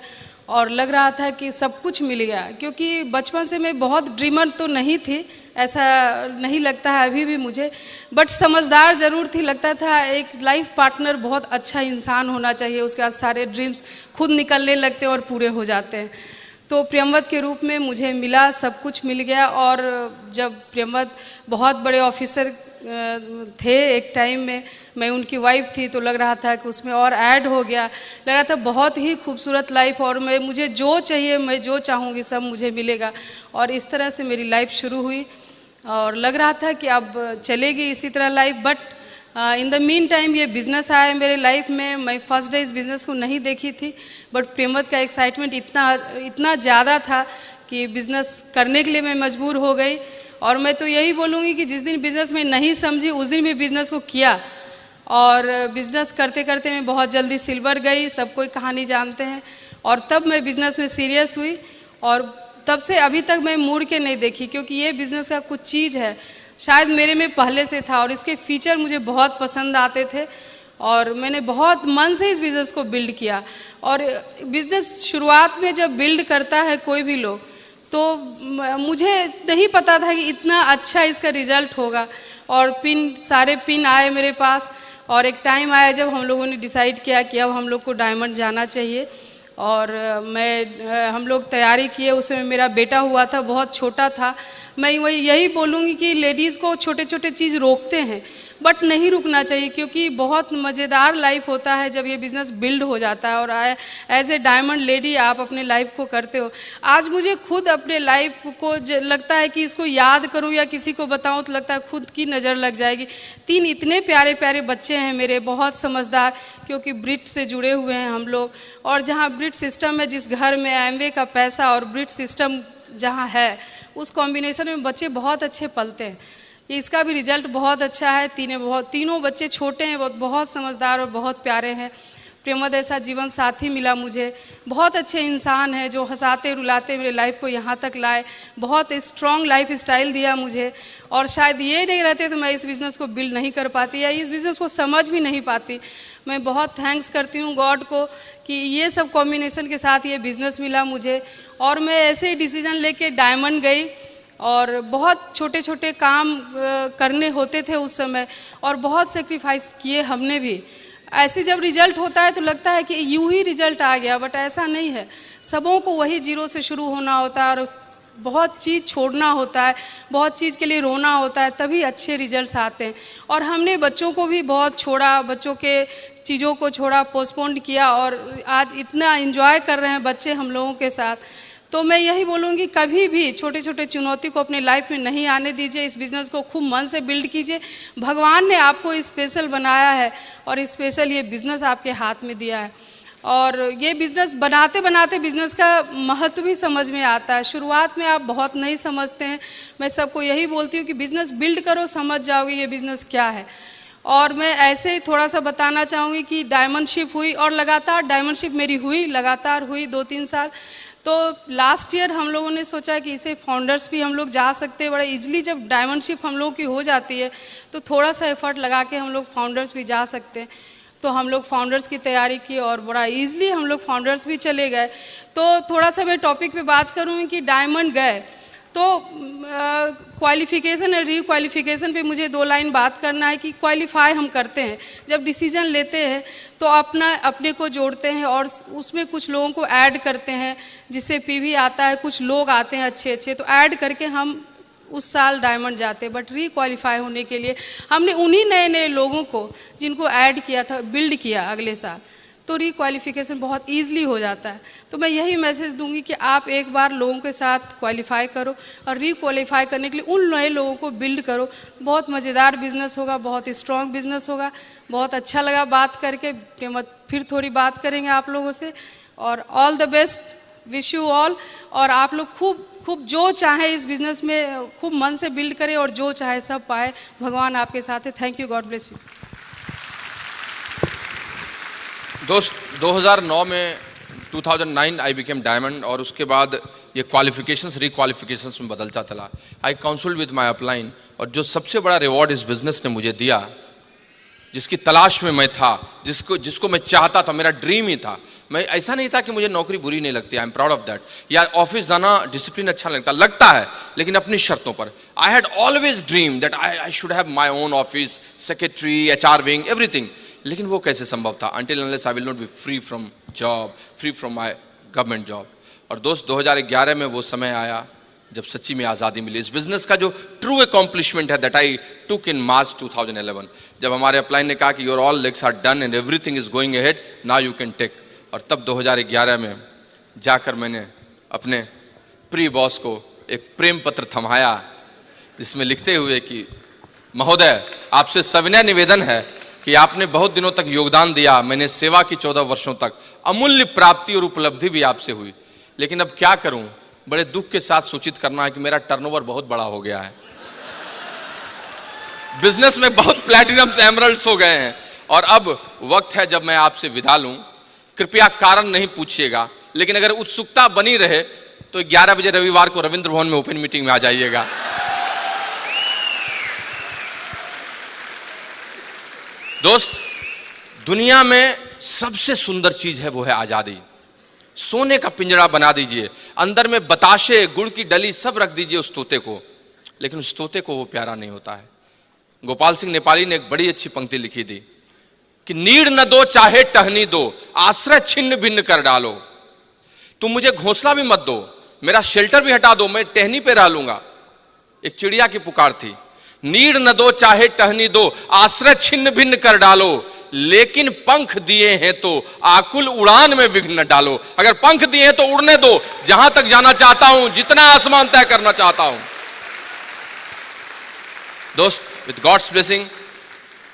और लग रहा था कि सब कुछ मिल गया, क्योंकि बचपन से मैं बहुत ड्रीमर तो नहीं थी, ऐसा नहीं लगता है अभी भी मुझे, बट समझदार ज़रूर थी। लगता था एक लाइफ पार्टनर बहुत अच्छा इंसान होना चाहिए, उसके बाद सारे ड्रीम्स खुद निकलने लगते हैं और पूरे हो जाते हैं। तो प्रियमवत के रूप में मुझे मिला, सब कुछ मिल गया। और जब प्रियमवत बहुत बड़े ऑफिसर थे एक टाइम में, मैं उनकी वाइफ थी, तो लग रहा था कि उसमें और ऐड हो गया। लग रहा था बहुत ही खूबसूरत लाइफ और मुझे जो चाहिए, मैं जो चाहूँगी सब मुझे मिलेगा। और इस तरह से मेरी लाइफ शुरू हुई और लग रहा था कि अब चलेगी इसी तरह life. But in the mean time ये बिज़नेस आया मेरे लाइफ में। मैं फर्स्ट डे इस बिज़नेस को नहीं देखी थी, बट प्रियमवत का एक्साइटमेंट इतना ज़्यादा था कि बिज़नेस करने के लिए मैं मजबूर हो गई। और मैं तो यही बोलूँगी कि जिस दिन बिज़नेस में नहीं समझी उस दिन भी बिज़नेस को किया और बिज़नेस करते करते मैं बहुत जल्दी सिल्वर गई, सब कोई कहानी जानते हैं। और तब मैं बिज़नेस में सीरियस हुई और तब से अभी तक मैं मुड़ के नहीं देखी, क्योंकि ये बिज़नेस का कुछ चीज़ है शायद मेरे में पहले से था और इसके फीचर मुझे बहुत पसंद आते थे और मैंने बहुत मन से इस बिज़नेस को बिल्ड किया। और बिज़नेस शुरुआत में जब बिल्ड करता है कोई भी लोग, तो मुझे नहीं पता था कि इतना अच्छा इसका रिजल्ट होगा। और सारे पिन आए मेरे पास और एक टाइम आया जब हम लोगों ने डिसाइड किया कि अब हम लोग को डायमंड जाना चाहिए। और हम लोग तैयारी किए, उसमें मेरा बेटा हुआ था, बहुत छोटा था। मैं यही बोलूँगी कि लेडीज़ को छोटे छोटे चीज़ रोकते हैं, बट नहीं रुकना चाहिए, क्योंकि बहुत मज़ेदार लाइफ होता है जब ये बिज़नेस बिल्ड हो जाता है। और एज ए डायमंड लेडी आप अपने लाइफ को करते हो। आज मुझे खुद अपने लाइफ को लगता है कि इसको याद करूं या किसी को बताऊं तो लगता है खुद की नज़र लग जाएगी। 3 इतने प्यारे प्यारे बच्चे हैं मेरे, बहुत समझदार, क्योंकि ब्रिट से जुड़े हुए हैं हम लोग। और जहाँ ब्रिट सिस्टम है, जिस घर में एमवे का पैसा और ब्रिट सिस्टम जहाँ है, उस कॉम्बिनेशन में बच्चे बहुत अच्छे पलते हैं। इसका भी रिजल्ट बहुत अच्छा है। तीनों बच्चे छोटे हैं, बहुत समझदार और बहुत प्यारे हैं। प्रियमवत ऐसा जीवन साथी मिला मुझे, बहुत अच्छे इंसान है जो हंसाते रुलाते मेरे लाइफ को यहाँ तक लाए, बहुत स्ट्रॉन्ग लाइफ स्टाइल दिया मुझे। और शायद ये नहीं रहते तो मैं इस बिज़नेस को बिल्ड नहीं कर पाती या इस बिज़नेस को समझ भी नहीं पाती। मैं बहुत थैंक्स करती हूँ गॉड को कि ये सब कॉम्बिनेशन के साथ ये बिज़नेस मिला मुझे। और मैं ऐसे ही डिसीजन लेके डायमंड गई और बहुत छोटे छोटे काम करने होते थे उस समय और बहुत सेक्रीफाइस किए हमने भी। ऐसे जब रिजल्ट होता है तो लगता है कि यूं ही रिजल्ट आ गया, बट ऐसा नहीं है। सबों को वही जीरो से शुरू होना होता है और बहुत चीज़ छोड़ना होता है, बहुत चीज़ के लिए रोना होता है, तभी अच्छे रिजल्ट्स आते हैं। और हमने बच्चों को भी बहुत छोड़ा, बच्चों के चीज़ों को छोड़ा, पोस्टपोन किया और आज इतना एंजॉय कर रहे हैं बच्चे हम लोगों के साथ। तो मैं यही बोलूँगी, कभी भी छोटे छोटे चुनौती को अपने लाइफ में नहीं आने दीजिए। इस बिज़नेस को खूब मन से बिल्ड कीजिए। भगवान ने आपको स्पेशल बनाया है और स्पेशल ये बिज़नेस आपके हाथ में दिया है। और ये बिज़नेस बनाते बनाते बिज़नेस का महत्व भी समझ में आता है। शुरुआत में आप बहुत नहीं समझते हैं। मैं सबको यही बोलती हूँ कि बिज़नेस बिल्ड करो, समझ जाओगे ये बिज़नेस क्या है। और मैं ऐसे ही थोड़ा सा बताना चाहूँगी कि डायमंडशिप हुई और लगातार डायमंडशिप मेरी हुई, लगातार हुई 2-3 साल। तो लास्ट ईयर हम लोगों ने सोचा कि इसे फाउंडर्स भी हम लोग जा सकते हैं बड़े इजीली। जब डायमंडशिप हम लोग की हो जाती है तो थोड़ा सा एफर्ट लगा के हम लोग फाउंडर्स भी जा सकते हैं। तो हम लोग फाउंडर्स की तैयारी की और बड़ा इजीली हम लोग फाउंडर्स भी चले गए। तो थोड़ा सा मैं टॉपिक पे बात करूँगी कि डायमंड गए तो क्वालिफिकेशन और रीक्वालिफिकेशन पे मुझे 2 लाइन बात करना है कि क्वालिफाई हम करते हैं जब डिसीजन लेते हैं तो अपने को जोड़ते हैं और उसमें कुछ लोगों को ऐड करते हैं जिससे पीवी आता है, कुछ लोग आते हैं अच्छे अच्छे, तो ऐड करके हम उस साल डायमंड जाते हैं। बट रीक्वालिफाई होने के लिए हमने उन्हीं नए नए लोगों को जिनको ऐड किया था बिल्ड किया अगले साल, तो रीक्वालिफिकेशन बहुत ईजिली हो जाता है। तो मैं यही मैसेज दूंगी कि आप एक बार लोगों के साथ क्वालिफाई करो और रीक्वालिफाई करने के लिए उन नए लोगों को बिल्ड करो। बहुत मज़ेदार बिजनेस होगा, बहुत स्ट्रॉन्ग बिजनेस होगा। बहुत अच्छा लगा बात करके, फिर थोड़ी बात करेंगे आप लोगों से और all the best wish you all. और आप लोग खूब खूब जो चाहे इस बिजनेस में खूब मन से बिल्ड करें और जो चाहे सब पाए। भगवान आपके साथ है। Thank you, God bless you. दोस्त 2009 में 2009 आई बिकेम डायमंड, और उसके बाद ये क्वालिफिकेशंस रिक्वालिफिकेशंस में बदलता चला। आई काउंसल्ड विद माय अपलाइन, और जो सबसे बड़ा रिवॉर्ड इस बिजनेस ने मुझे दिया, जिसकी तलाश में मैं था, जिसको मैं चाहता था, मेरा ड्रीम ही था। मैं ऐसा नहीं था कि मुझे नौकरी बुरी नहीं लगती, आई एम प्राउड ऑफ दैट, या ऑफिस जाना डिसिप्लिन अच्छा लगता है, लेकिन अपनी शर्तों पर। I had always dream that I should have my own office, secretary, HR wing, everything. लेकिन वो कैसे संभव था? until unless I will not be free from job, free from my government job। और दोस्त 2011 में वो समय आया जब सच्ची में आज़ादी मिली। इस बिजनेस का जो ट्रू अकॉम्प्लिशमेंट है that I took in March 2011, जब हमारे अपलाइन ने कहा कि your all legs are done and everything is going ahead, now you can take. और तब 2011 में जाकर मैंने अपने प्री बॉस को एक प्रेम पत्र थमाया, जिसमें लिखते हुए कि महोदय, आपसे सविनय निवेदन है कि आपने बहुत दिनों तक योगदान दिया, मैंने सेवा की 14 वर्षों तक, अमूल्य प्राप्ति और उपलब्धि भी आपसे हुई, लेकिन अब क्या करूं, बड़े दुख के साथ सूचित करना है कि मेरा टर्नओवर बहुत बड़ा हो गया है। बिजनेस में बहुत प्लैटिनम्स, एमरल्ड्स हो गए हैं, और अब वक्त है जब मैं आपसे विदा लूं। कृपया कारण नहीं पूछिएगा, लेकिन अगर उत्सुकता बनी रहे तो 11 बजे रविवार को रविंद्र भवन में ओपन मीटिंग में आ जाइएगा। दोस्त, दुनिया में सबसे सुंदर चीज है वो है आजादी। सोने का पिंजरा बना दीजिए, अंदर में बताशे, गुड़ की डली सब रख दीजिए उस तोते को, लेकिन उस तोते को वो प्यारा नहीं होता है। गोपाल सिंह नेपाली ने एक बड़ी अच्छी पंक्ति लिखी थी कि नीड़ न दो चाहे टहनी दो, आश्रय छिन्न भिन्न कर डालो। तुम मुझे घोंसला भी मत दो, मेरा शेल्टर भी हटा दो, मैं टहनी पे रह लूंगा। एक चिड़िया की पुकार थी, नीड़ न दो चाहे टहनी दो, आश्रय छिन्न भिन्न कर डालो, लेकिन पंख दिए हैं तो आकुल उड़ान में विघ्न न डालो। अगर पंख दिए हैं तो उड़ने दो, जहां तक जाना चाहता हूं, जितना आसमान तय करना चाहता हूं। दोस्त, विद गॉड्स ब्लेसिंग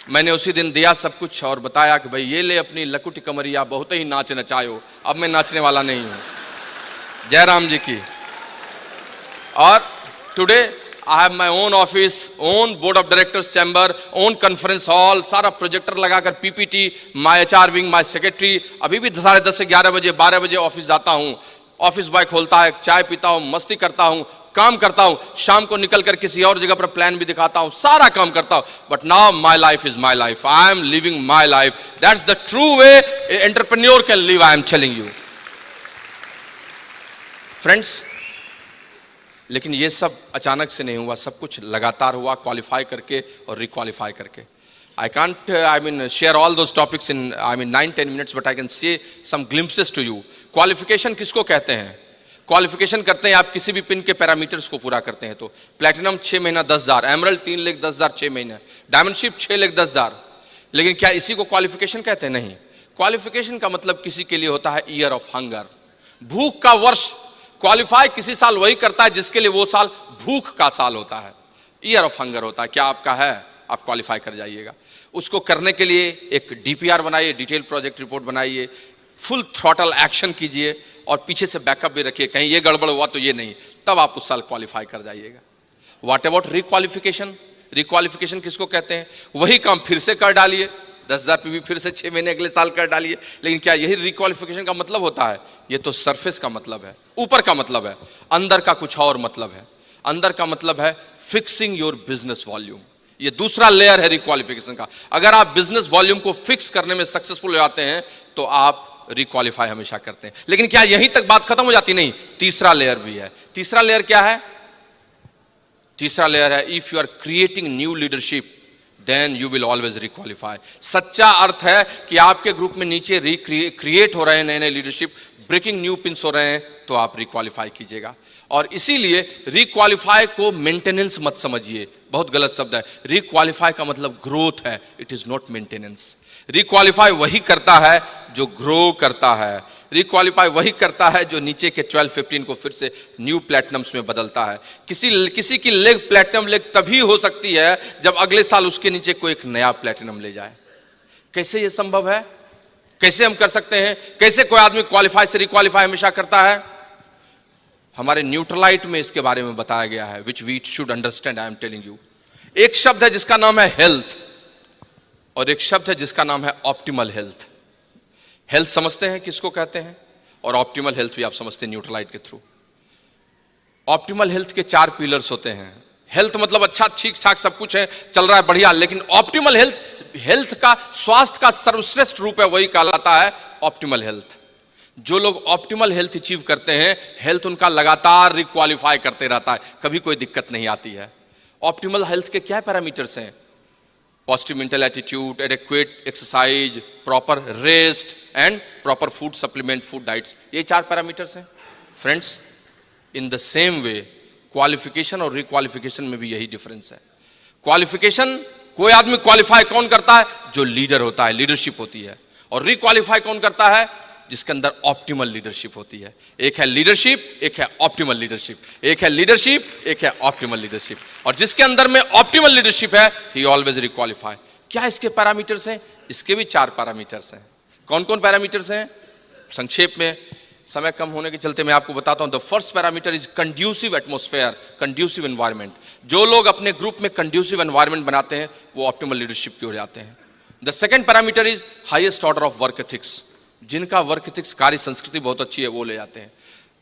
मैंने उसी दिन दिया सब कुछ और बताया कि भाई ये ले अपनी लकुटी कमरिया, बहुत ही नाच नचायो। अब मैं नाचने वाला नहीं हूं। जयराम जी की। और today I have my own office, own board of directors chamber, own conference hall, सारा प्रोजेक्टर लगाकर PPT, my HR wing, my secretary। अभी भी 10:30 से 11 बजे 12 बजे ऑफिस जाता हूँ, ऑफिस बॉय खोलता है, चाय पीता हूँ, मस्ती करता हूँ, काम करता हूँ, शाम को निकल कर किसी और जगह पर प्लान भी दिखाता हूँ, सारा काम करता हूँ। But now my life is my life, I am living my life, that's the true way entrepreneur can live, I am telling you friends. लेकिन ये सब अचानक से नहीं हुआ, सब कुछ लगातार हुआ, क्वालिफाई करके और रिक्वालिफाई करके। I can't, share all those topics in, 9-10 minutes, but I can say some glimpses to you. Qualification किसको कहते हैं? क्वालिफिकेशन करते हैं आप किसी भी पिन के पैरामीटर्स को पूरा करते हैं। तो प्लैटिनम 6 महीना 10,000, एमरल्ड 3,10,000 6 महीने, डायमंडशिप 6,10,000। लेकिन क्या इसी को क्वालिफिकेशन कहते हैं? नहीं। क्वालिफिकेशन का मतलब किसी के लिए होता है ईयर ऑफ हंगर, भूख का वर्ष। क्वालिफाई किसी साल वही करता है जिसके लिए वो साल भूख का साल होता है, ईयर ऑफ हंगर होता है। क्या आपका है? आप क्वालिफाई कर जाइएगा। उसको करने के लिए एक डीपीआर बनाइए, डिटेल प्रोजेक्ट रिपोर्ट बनाइए, फुल थ्रॉटल एक्शन कीजिए और पीछे से बैकअप भी रखिए, कहीं ये गड़बड़ हुआ तो ये नहीं, तब आप उस साल क्वालिफाई कर जाइएगा। What about रिक्वालिफिकेशन? रिक्वालिफिकेशन किसको कहते हैं? वही काम फिर से कर डालिए, 10,000 पीवी फिर से 6 महीने अगले साल कर डालिए। लेकिन क्या यही रिक्वालिफिकेशन का मतलब होता है? ये तो सरफेस का मतलब है, ऊपर का मतलब है, अंदर का कुछ और मतलब है। अंदर का मतलब है फिक्सिंग योर बिजनेस वॉल्यूम। ये दूसरा लेयर है रिक्वालिफिकेशन का। अगर आप बिजनेस वॉल्यूम को फिक्स करने में सक्सेसफुल हो जाते हैं तो आप रिक्वालिफाई हमेशा करते हैं। लेकिन क्या यहीं तक बात खत्म हो जाती? नहीं, तीसरा लेयर भी है। तीसरा लेयर क्या है? तीसरा लेयर है if you are creating new leadership then you will always requalify. सच्चा अर्थ है कि आपके ग्रुप में नीचे क्रिएट हो रहे हैं नए नए लीडरशिप, ब्रेकिंग न्यू पिंस हो रहे हैं, तो आप रिक्वालिफाई कीजिएगा। और इसीलिए रिक्वालिफाई को मेंटेनेंस मत समझिए, बहुत गलत शब्द है। रिक्वालिफाई का मतलब ग्रोथ है, इट इज नॉट मेंटेनेंस। रिक्वालिफाई वही करता है जो ग्रो करता है। रिक्वालिफाई वही करता है जो नीचे के 12-15 को फिर से न्यू प्लैटिनम्स में बदलता है। किसी की लेग प्लैटिनम लेग तभी हो सकती है जब अगले साल उसके नीचे कोई एक नया प्लैटिनम ले जाए। कैसे ये संभव है? कैसे हम कर सकते हैं? कैसे कोई आदमी क्वालिफाई से रिक्वालिफाई हमेशा करता है? हमारे न्यूट्रलाइट में इसके बारे में बताया गया है, which we should understand, I am telling you. एक शब्द है जिसका नाम है हेल्थ, और एक शब्द है जिसका नाम है ऑप्टिमल हेल्थ। हेल्थ समझते हैं किसको कहते हैं, और ऑप्टिमल हेल्थ भी आप समझते हैं न्यूट्रलाइट के थ्रू। ऑप्टिमल हेल्थ के 4 पिलर्स होते हैं। हेल्थ मतलब अच्छा, ठीक ठाक सब कुछ है, चल रहा है बढ़िया, लेकिन ऑप्टिमल हेल्थ, हेल्थ का, स्वास्थ्य का सर्वश्रेष्ठ रूप है, वही कहलाता है ऑप्टिमल हेल्थ। जो लोग ऑप्टिमल हेल्थ अचीव करते हैं, हेल्थ उनका लगातार रिक्वालिफाई करते रहता है, कभी कोई दिक्कत नहीं आती है। ऑप्टिमल हेल्थ के क्या पैरामीटर्स हैं? Positive mental attitude, adequate exercise, proper rest and proper food supplement, food diets, ये 4 पैरामीटर्स हैं। Friends, in the same way qualification और रिक्वालिफिकेशन में भी यही डिफरेंस है। क्वालिफिकेशन, कोई आदमी क्वालिफाई कौन करता है? जो लीडर होता है, लीडरशिप होती है। और रिक्वालिफाई कौन करता है? जिसके अंदर ऑप्टिमल लीडरशिप होती है। एक है लीडरशिप, एक है ऑप्टिमल लीडरशिप, एक है लीडरशिप, एक है ऑप्टिमल लीडरशिप। और जिसके अंदर में ऑप्टिमल लीडरशिप है, ही ऑलवेज रिक्वालिफाई। क्या इसके पैरामीटर्स हैं? इसके भी 4 पैरामीटर्स हैं। कौन कौन पैरामीटर्स हैं? संक्षेप में, समय कम होने के चलते मैं आपको बताता हूं। The first parameter is conducive atmosphere, conducive environment. जो लोग अपने ग्रुप में कंड्यूसिव एनवायरनमेंट बनाते हैं, वो ऑप्टिमल लीडरशिप की ओर जाते हैं। The second parameter is highest order of work ethics. जिनका वर्क एथिक्स, कार्य संस्कृति बहुत अच्छी है, वो ले जाते हैं।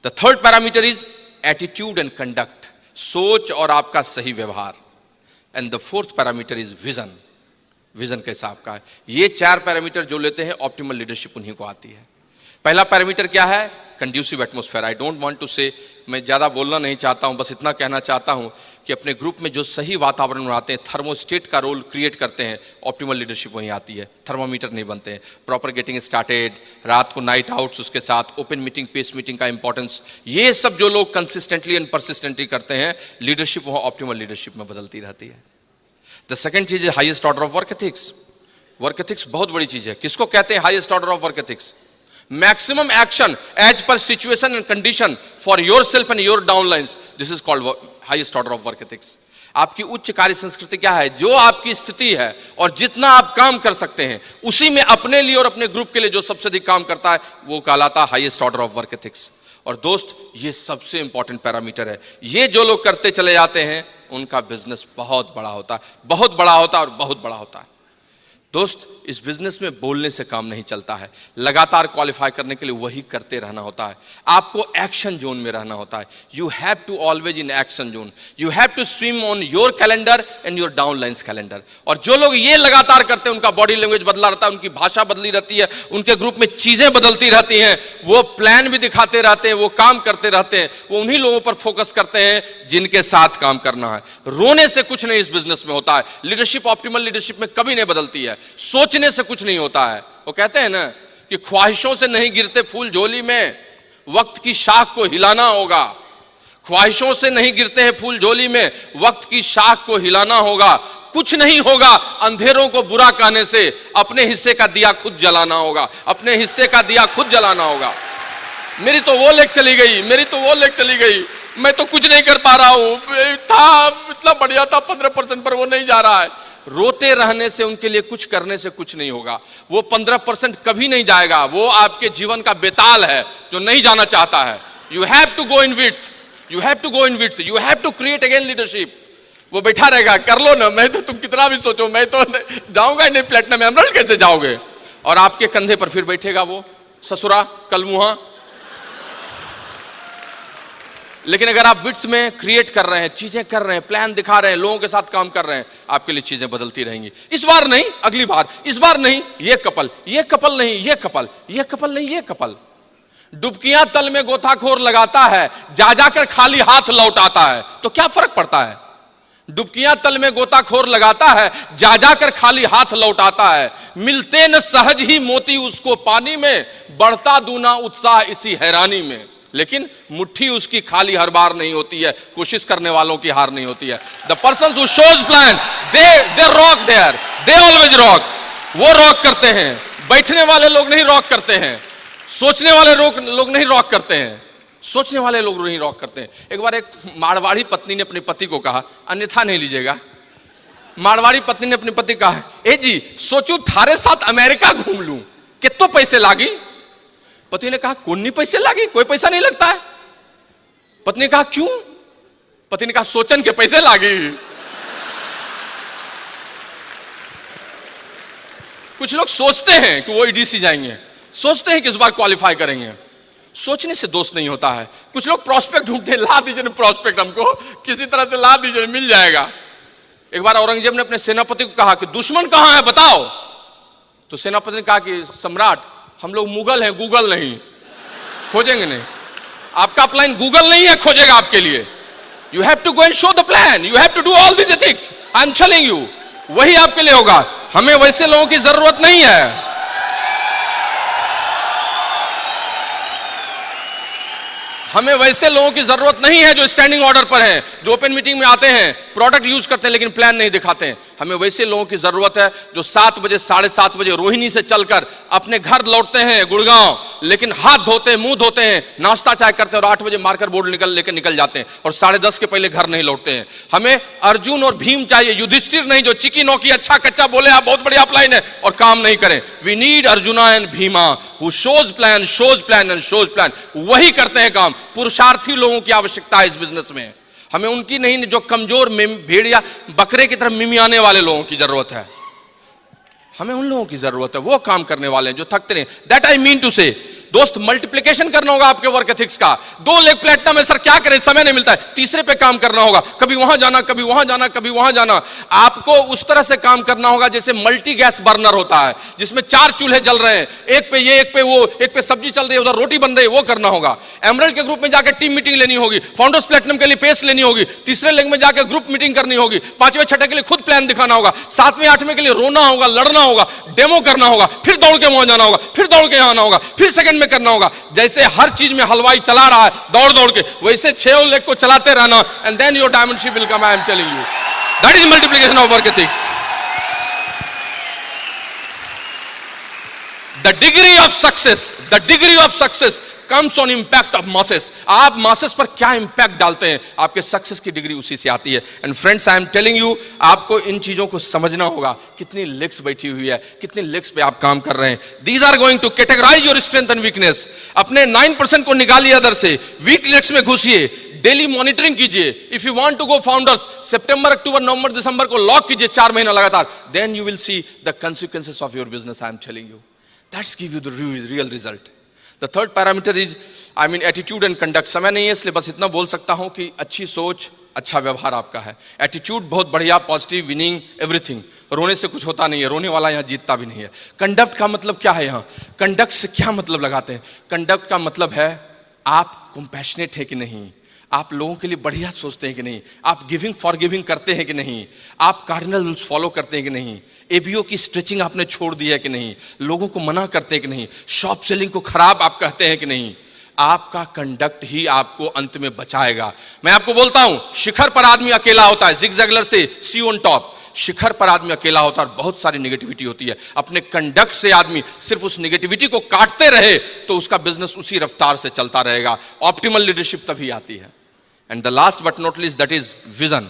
The third parameter is attitude and conduct, सोच और आपका सही व्यवहार। And the fourth parameter is vision, vision कैसा आपका है। ये 4 पैरामीटर जो लेते हैं, ऑप्टिमल लीडरशिप उन्हीं को आती है। पहला पैरामीटर क्या है? Conducive atmosphere. I don't want to say, मैं ज़्यादा बोलना नहीं चाहता हूं, बस इतना कहना चाहता हूं कि अपने ग्रुप में जो सही वातावरण बनाते हैं, थर्मोस्टेट का रोल क्रिएट करते हैं, ऑप्टिमल लीडरशिप वहीं आती है। थर्मोमीटर नहीं बनते हैं। प्रॉपर गेटिंग स्टार्टेड, रात को नाइट आउट्स, उसके साथ ओपन मीटिंग, पेस मीटिंग का इंपॉर्टेंस, ये सब जो लोग कंसिस्टेंटली एंड परसिस्टेंटली करते हैं, लीडरशिप वहाँ ऑप्टिमल लीडरशिप में बदलती रहती है। द सेकेंड चीज है highest order of work ethics. Work ethics बहुत बड़ी चीज है। किसको कहते हैं highest order of work ethics? Maximum action as per situation and condition for your self and your downlines, this is called highest order of work ethics. आपकी उच्च कार्य संस्कृति क्या है? जो आपकी स्थिति है और जितना आप काम कर सकते हैं, उसी में अपने लिए और अपने ग्रुप के लिए जो सबसे अधिक काम करता है, वो कहलाता है highest order of work ethics. और दोस्त, ये सबसे इंपॉर्टेंट पैरामीटर है। ये जो लोग करते चले जाते हैं, उनका बिजनेस बहुत बड़ा होता है, बहुत बड़ा होता है और बहुत बड़ा होता है। दोस्त, इस बिजनेस में बोलने से काम नहीं चलता है। लगातार क्वालिफाई करने के लिए वही करते रहना होता है। आपको एक्शन जोन में रहना होता है। You have to always in action zone. You have to swim on your calendar and your downlines calendar. और जो लोग ये लगातार करते हैं, उनका बॉडी लैंग्वेज बदला रहता है, उनकी भाषा बदली रहती है, उनके ग्रुप में चीजें बदलती रहती हैं, वो प्लान भी दिखाते रहते हैं, वो काम करते रहते हैं, वो उन्हीं लोगों पर फोकस करते हैं जिनके साथ काम करना है। रोने से कुछ नहीं इस बिजनेस में होता है। लीडरशिप ऑप्टिमल लीडरशिप में कभी नहीं बदलती है। सोचने से कुछ नहीं होता है। वो कहते हैं ना कि ख्वाहिशों से नहीं गिरते फूल झोली में, वक्त की शाख को हिलाना होगा। ख्वाहिशों से नहीं गिरते हैं फूल झोली में, वक्त की शाख को हिलाना होगा। कुछ नहीं होगा अंधेरों को बुरा कहने से, अपने हिस्से का दिया खुद जलाना होगा, अपने हिस्से का दिया खुद जलाना होगा। मेरी तो वो लेग चली गई, मेरी तो वो लेग चली गई, मैं तो कुछ नहीं कर पा रहा हूं, था इतना बढ़िया था 15% पर वो नहीं जा रहा है। रोते रहने से, उनके लिए कुछ करने से कुछ नहीं होगा। वो 15% कभी नहीं जाएगा। वो आपके जीवन का बेताल है जो नहीं जाना चाहता है। You have to go in width, you have to go in width, you have to create again leadership. वो बैठा रहेगा, कर लो ना, मैं तो, तुम कितना भी सोचो, मैं तो जाऊंगा ही नहीं, प्लेटिनम एमराल्ड कैसे जाओगे? और आपके कंधे पर फिर बैठेगा वो ससुरा कलमुहा। लेकिन अगर आप विड्थ में क्रिएट कर रहे हैं, चीजें कर रहे हैं, प्लान दिखा रहे हैं, लोगों के साथ काम कर रहे हैं, आपके लिए चीजें बदलती रहेंगी। इस बार नहीं, अगली बार, इस बार नहीं, ये कपल, ये कपल नहीं, ये कपल, ये कपल नहीं, ये कपल। डुबकियां तल में गोताखोर लगाता है, जा जाकर खाली हाथ लौट आता है, तो क्या फर्क पड़ता है? डुबकियां तल में गोताखोर लगाता है, जा जाकर खाली हाथ लौट आता है। मिलते न सहज ही मोती उसको पानी में, बढ़ता दूना उत्साह इसी हैरानी में। लेकिन मुट्ठी उसकी खाली हर बार नहीं होती है, कोशिश करने वालों की हार नहीं होती है। The person who shows plan, they rock there, they always rock. वो रॉक करते हैं, बैठने वाले लोग नहीं रॉक करते हैं, सोचने वाले लोग नहीं रॉक करते हैं, सोचने वाले लोग नहीं रॉक करते हैं। एक बार एक मारवाड़ी पत्नी ने अपने पति को कहा, अन्यथा नहीं लीजिएगा, मारवाड़ी पत्नी ने अपने पति कहा, ए जी सोचू थारे साथ अमेरिका घूम लूं, कितो पैसे लागी? पति ने कहा, कौन नहीं पैसे लागी, कोई पैसा नहीं लगता है। पत्नी ने कहा क्यों? पति ने कहा सोचन के पैसे लागी। कुछ लोग सोचते हैं कि वो ईडीसी जाएंगे, सोचते हैं कि इस बार क्वालिफाई करेंगे। सोचने से दोस्त नहीं होता है। कुछ लोग प्रोस्पेक्ट ढूंढते हैं, ला दीजिए ना प्रोस्पेक्ट, हमको किसी तरह से ला दीजिए, मिल जाएगा। एक बार औरंगजेब ने अपने सेनापति को कहा कि दुश्मन कहां है बताओ। तो सेनापति ने कहा कि सम्राट, हम लोग मुगल हैं, गूगल नहीं, खोजेंगे नहीं। आपका अपलाइन गूगल नहीं है, खोजेगा आपके लिए। You have to go and show the plan, you have to do all this ethics, I am telling you, वही आपके लिए होगा। हमें वैसे लोगों की जरूरत नहीं है। हमें वैसे लोगों की जरूरत नहीं है जो स्टैंडिंग ऑर्डर पर हैं, जो ओपन मीटिंग में आते हैं, प्रोडक्ट यूज करते हैं लेकिन प्लान नहीं दिखाते हैं। हमें वैसे लोगों की जरूरत है जो 7 बजे 7:30 बजे रोहिणी से चलकर अपने घर लौटते हैं गुड़गांव, लेकिन हाथ धोते हैं, मुंह धोते हैं, नाश्ता चाय करते हैं और 8 बजे मार्कर बोर्ड लेकर निकल जाते हैं और 10:30 के पहले घर नहीं लौटते हैं। हमें अर्जुन और भीम चाहिए, युधिष्ठिर नहीं जो चिकी नौकी अच्छा कच्चा बोले आप बहुत बढ़िया अपलाइन है और काम नहीं करें। We need Arjuna and Bhima who shows plan and shows plan. वही करते हैं काम। पुरुषार्थी लोगों की आवश्यकता है इस बिजनेस में। हमें उनकी नहीं जो कमजोर भेड़िया बकरे की तरह मिमियाने वाले लोगों की जरूरत है। हमें उन लोगों की जरूरत है, वो काम करने वाले हैं जो थकते नहीं। दैट आई मीन टू से दोस्त, मल्टीप्लिकेशन करना होगा आपके वर्क एथिक्स का। 2 लेग प्लेटिनम है सर, क्या करें, समय नहीं मिलता है। तीसरे पे काम करना होगा, कभी वहां जाना, कभी वहां जाना, कभी वहां जाना। आपको उस तरह से काम करना होगा जैसे मल्टी गैस बर्नर होता है, जिसमें 4 चूल्हे जल रहे हैं, एक पे ये, एक पे वो, एक पे सब्जी चल रही है, उधर रोटी बन रही है, वो करना होगा। एमरल्ड के ग्रुप में जाकर टीम मीटिंग लेनी होगी, फाउंडर्स प्लेटिनम के लिए पेस लेनी होगी, तीसरे लेग में जाकर ग्रुप मीटिंग करनी होगी, 5वें 6ठे के लिए खुद प्लान दिखाना होगा, 7वें 8वें के लिए रोना होगा, लड़ना होगा, डेमो करना होगा, फिर दौड़ के वहां जाना होगा, फिर दौड़ के यहां आना होगा, फिर सेकंड में करना होगा। जैसे हर चीज में हलवाई चला रहा है दौड़ दौड़ के, वैसे 6 लेग को चलाते रहना, and then your diamond ship will come. I am telling you, that is multiplication of work ethics. The degree of success comes on impact of masses. आप मासेस पर क्या इंपैक्ट डालते हैं, आपके सक्सेस की डिग्री उसी से आती है। And friends, I am telling you, आपको इन चीजों को समझना होगा। कितनी लेग्स बैठी हुई है, कितनी लेग्स पे आप काम कर रहे हैं। These are going to categorize your strength and weakness. अपने 9% को निकालिए अदर से, वीक लेग्स में घुसिए, डेली मॉनिटरिंग कीजिए। If you want to go founders, सितंबर, अक्टूबर, नवंबर, दिसंबर को लॉक कीजिए 4 महीना लगातार, then you will see the consequences of your business. I am telling you, that's give you the real result. The third parameter is attitude and conduct. समय नहीं है इसलिए बस इतना बोल सकता हूं कि अच्छी सोच, अच्छा व्यवहार आपका है। एटीट्यूड बहुत बढ़िया, पॉजिटिव, विनिंग, एवरीथिंग। रोने से कुछ होता नहीं है, रोने वाला यहाँ जीतता भी नहीं है। कंडक्ट का मतलब क्या है? यहाँ कंडक्ट से क्या मतलब लगाते हैं? कंडक्ट का मतलब है आप कंपैशनेट है कि नहीं, आप लोगों के लिए बढ़िया सोचते हैं कि नहीं, आप गिविंग फॉरगिविंग करते हैं कि नहीं, आप कार्डिनल रूल्स फॉलो करते हैं कि नहीं, एबीओ की स्ट्रेचिंग आपने छोड़ दी है कि नहीं, लोगों को मना करते हैं कि नहीं, शॉप सेलिंग को खराब आप कहते हैं कि नहीं। आपका कंडक्ट ही आपको अंत में बचाएगा। मैं आपको बोलता हूं, शिखर पर आदमी अकेला होता है, जिग जैगलर से सी ऑन टॉप। शिखर पर आदमी अकेला होता है और बहुत सारी नेगेटिविटी होती है। अपने कंडक्ट से आदमी सिर्फ उस नेगेटिविटी को काटते रहे तो उसका बिजनेस उसी रफ्तार से चलता रहेगा। ऑप्टिमल लीडरशिप तभी आती है। And the last but not least, that is vision.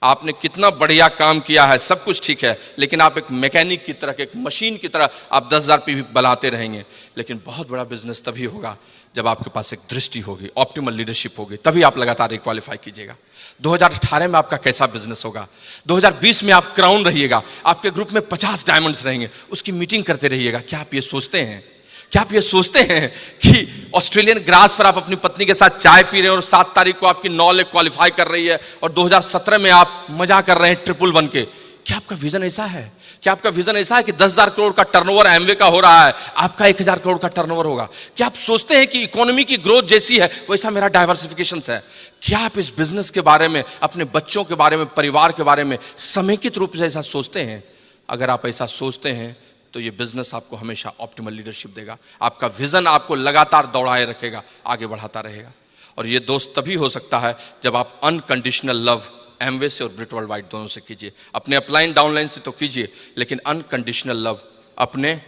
आपने कितना बढ़िया काम किया है, सब कुछ ठीक है, लेकिन आप एक मैकेनिक की तरह, एक मशीन की तरह आप 10,000 पी बनाते रहेंगे, लेकिन बहुत बड़ा बिजनेस तभी होगा जब आपके पास एक दृष्टि होगी, ऑप्टिमल लीडरशिप होगी, तभी आप लगातार रिक्वालिफाई कीजिएगा। 2018 में आपका कैसा बिजनेस होगा, 2020 में आप क्राउन रहिएगा, आपके ग्रुप में 50 डायमंड्स रहेंगे, उसकी मीटिंग करते रहिएगा। क्या आप ये सोचते हैं, क्या आप ये सोचते हैं कि ऑस्ट्रेलियन ग्रास पर आप अपनी पत्नी के साथ चाय पी रहे हैं और 7 तारीख को आपकी 9 लेग क्वालिफाई कर रही है और 2017 में आप मजा कर रहे हैं ट्रिपल बन के? क्या आपका विजन ऐसा है? क्या आपका विजन ऐसा है कि 10,000 करोड़ का टर्नओवर एमवे का हो रहा है, आपका 1,000 करोड़ का टर्नओवर होगा? क्या आप सोचते हैं कि इकोनॉमी की ग्रोथ जैसी है वैसा मेरा डाइवर्सिफिकेशन है? क्या आप इस बिजनेस के बारे में, अपने बच्चों के बारे में, परिवार के बारे में समेकित रूप से ऐसा सोचते हैं? अगर आप ऐसा सोचते हैं तो ये बिजनेस आपको हमेशा ऑप्टिमल लीडरशिप देगा। आपका विजन आपको लगातार दौड़ाए रखेगा, आगे बढ़ाता रहेगा। और ये दोस्त तभी हो सकता है जब आप अनकंडीशनल लव एमवे से और ब्रिट वर्ल्ड वाइड दोनों से कीजिए। अपने अपलाइन डाउनलाइन से तो कीजिए, लेकिन अनकंडीशनल लव अपने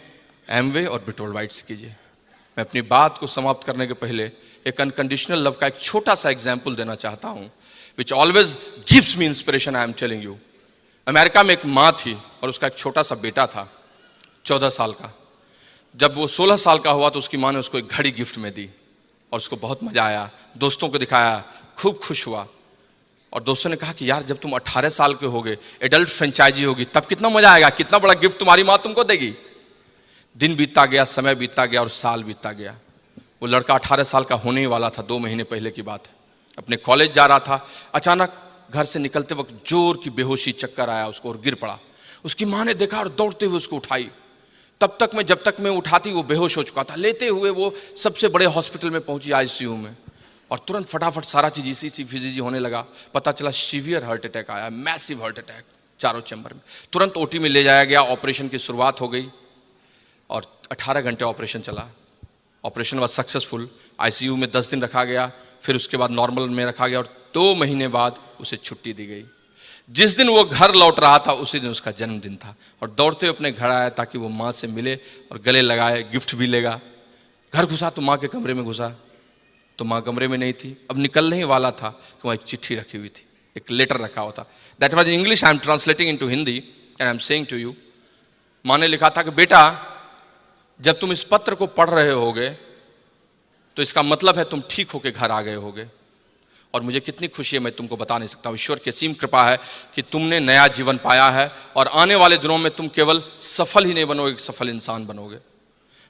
एमवे और ब्रिट वर्ल्ड वाइड से कीजिए। मैं अपनी बात को समाप्त करने के पहले एक अनकंडीशनल लव का एक छोटा सा एग्जाम्पल देना चाहता हूँ, which always gives me inspiration. I am telling you, America में एक माँ थी और उसका एक छोटा सा बेटा था 14 साल का। जब वो 16 साल का हुआ तो उसकी माँ ने उसको एक घड़ी गिफ्ट में दी। और उसको बहुत मजा आया, दोस्तों को दिखाया, खूब खुश हुआ। और दोस्तों ने कहा कि यार जब तुम 18 साल के होगे, एडल्ट फ्रेंचाइजी होगी, तब कितना मजा आएगा, कितना बड़ा गिफ्ट तुम्हारी माँ तुमको देगी। दिन बीतता गया, समय बीतता गया और साल बीतता गया। वो लड़का 18 साल का होने ही वाला था, 2 महीने पहले की बात है। अपने कॉलेज जा रहा था, अचानक घर से निकलते वक्त जोर की बेहोशी, चक्कर आया उसको और गिर पड़ा। उसकी माँ ने देखा और दौड़ते हुए उसको उठाई। तब तक जब तक मैं उठाती वो बेहोश हो चुका था। लेते हुए वो सबसे बड़े हॉस्पिटल में पहुंची, आईसीयू में, और तुरंत फटाफट सारा चीज ईसीजी फिजीजी होने लगा। पता चला सीवियर हार्ट अटैक आया, मैसिव हार्ट अटैक, चारों चैम्बर में। तुरंत ओटी में ले जाया गया, ऑपरेशन की शुरुआत हो गई और 18 घंटे ऑपरेशन चला। Operation was successful. आईसीयू में 10 दिन रखा गया, फिर उसके बाद नॉर्मल में रखा गया और 2 महीने बाद उसे छुट्टी दी गई। जिस दिन वो घर लौट रहा था उसी दिन उसका जन्मदिन था और दौड़ते हुए अपने घर आया ताकि वो माँ से मिले और गले लगाए, गिफ्ट भी लेगा। घर घुसा तो माँ के कमरे में घुसा तो माँ कमरे में नहीं थी। अब निकलने ही वाला था कि वहाँ एक चिट्ठी रखी हुई थी, एक लेटर रखा हुआ था। That was in English, I am translating into Hindi and I am saying to you. माँ ने लिखा था कि बेटा जब तुम इस पत्र को पढ़ रहे होगे तो इसका मतलब है तुम ठीक होके घर आ गए होगे और मुझे कितनी खुशी है मैं तुमको बता नहीं सकता हूँ। ईश्वर की असीम कृपा है कि तुमने नया जीवन पाया है और आने वाले दिनों में तुम केवल सफल ही नहीं बनोगे, सफल इंसान बनोगे।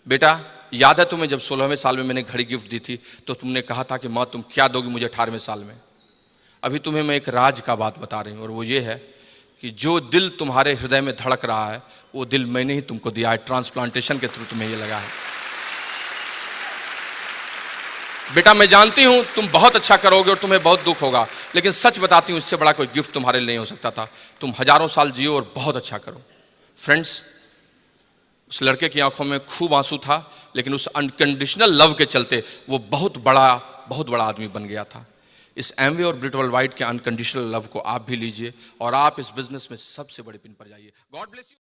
बेटा याद है तुम्हें जब 16वें साल में मैंने घड़ी गिफ्ट दी थी तो तुमने कहा था कि माँ तुम क्या दोगी मुझे 18वें साल में। अभी तुम्हें मैं एक राज का बात बता रही हूँ और वो ये है कि जो दिल तुम्हारे हृदय में धड़क रहा है वो दिल मैंने ही तुमको दिया है, ट्रांसप्लांटेशन के थ्रू तुम्हें ये लगा है। बेटा मैं जानती हूं तुम बहुत अच्छा करोगे और तुम्हें बहुत दुख होगा, लेकिन सच बताती हूं इससे बड़ा कोई गिफ्ट तुम्हारे लिए नहीं हो सकता था। तुम हजारों साल जियो और बहुत अच्छा करो। फ्रेंड्स, उस लड़के की आंखों में खूब आंसू था, लेकिन उस अनकंडीशनल लव के चलते वो बहुत बड़ा आदमी बन गया था। इस एमवे और ब्रिट वर्ल्ड वाइड के अनकंडीशनल लव को आप भी लीजिए और आप इस बिजनेस में सबसे बड़े पिन पर जाइए। God bless you.